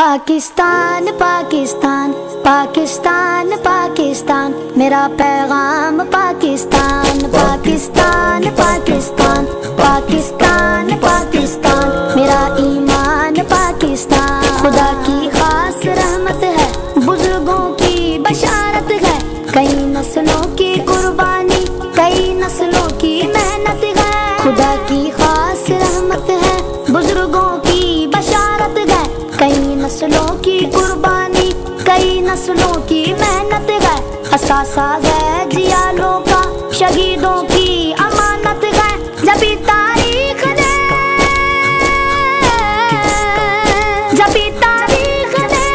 پاکستان پاکستان پاکستان پاکستان میرا پیغام پاکستان پاکستان پاکستان پاکستان پاکستان میرا ایمان پاکستان خدا کی خاص رحمت ہے، بزرگوں کی بشارت ہے، کئی نسلوں کی قربانی، کئی نسلوں کی محنت ہے، خدا کی خاص رحمت ہے، بزرگوں کی بشارت ہے، کئی نسلوں کی قربانی، کئی نسلوں کی محنت ہے، اثاثہ ہے جیالوں کا، شہیدوں کی امانت ہے، جبھی تاریخ نے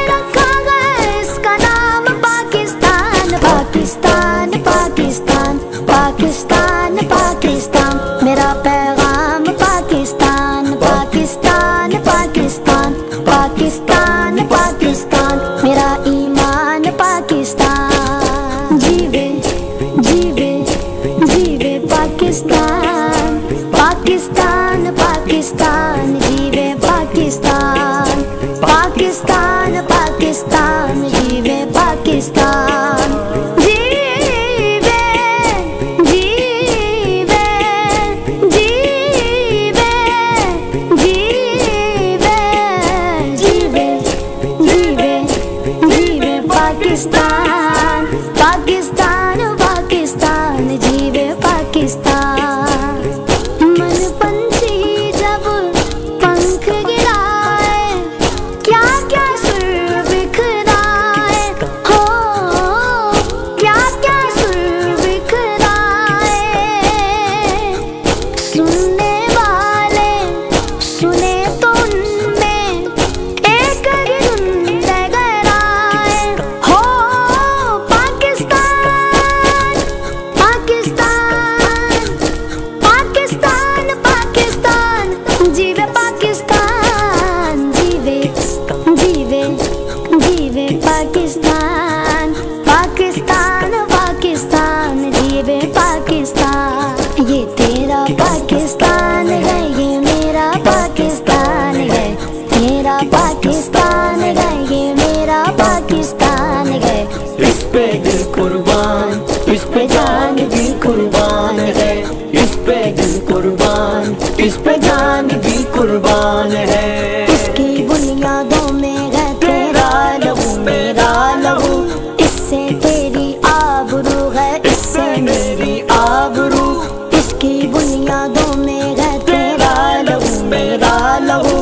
رکھا ہے اس کا نام پاکستان پاکستان پاکستان پاکستان پاکستان میرا پیغام پاکستان پاکستان پاکستان پاکستان پاکستان میرا ایمان پاکستان جیوے جیوے جیوے پاکستان پاکستان پاکستان جیوے پاکستان پاکستان پاکستان جیوے پاکستان جیوے جیوے جیوے جیوے جیوے جیوے جیوے پاکستان پاکستان پاکستان جیوے پاکستان من پنچھی جب پنکھ گرائے کیا کیا سر بکھرائے ہو کیا کیا سر بکھرائے سننے والے سنے تو ان میں ایک گرد گہرائے ہو پاکستان پاکستان پاکستان پاکستان جیوے پاکستان جیوے جیوے جیوے پاکستان پاکستان پاکستان جیوے پاکستان یہ تیرا پاکستان ہے، یہ میرا پاکستان ہے، تیرا پاکستان ہے، یہ میرا پاکستان ہے، اس پہ دل قربان، اس پہ جان بھی قربان ہے، اس پہ دل قربان، اس پہ جان بھی قربان ہے، اس کی بنیادوں میں ہے تیرا لہو میرا لہو، اس سے تیری آبرو ہے، اس سے میری آبرو، اس کی بنیادوں میں ہے تیرا لہو میرا لہو،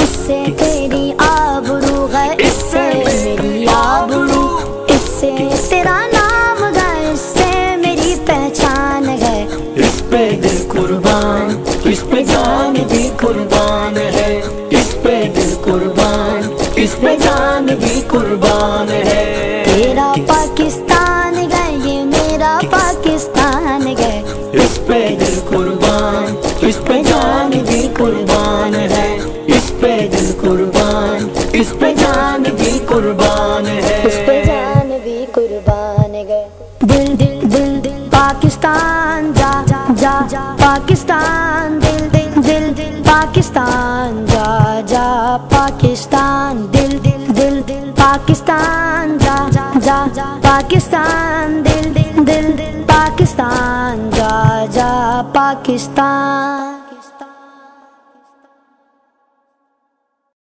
اس سے تیری آبرو ہے، اس سے میری آبرو، اس سے تیرا نام ہے، اس سے میری پہچان ہے، اس پہ دل قربان، اس پہ جان بھی قربان ہے، اس پہ دل قربان، اس پہ جان بھی قربان ہے، تیرا پاکستان ہے، یہ میرا پاکستان ہے، اس پہ دل قربان، اس پہ جان بھی قربان ہے، اس پہ دل قربان، اس پہ جان بھی قربان ہے، اس پہ جان بھی قربان گئے، دل دل دل دل پاکستان جا جا جا پاکستان دل دل دل دل پاکستان جا جا پاکستان دل دل دل دل پاکستان جا جا جا پاکستان دل دل دل دل پاکستان جا جا پاکستان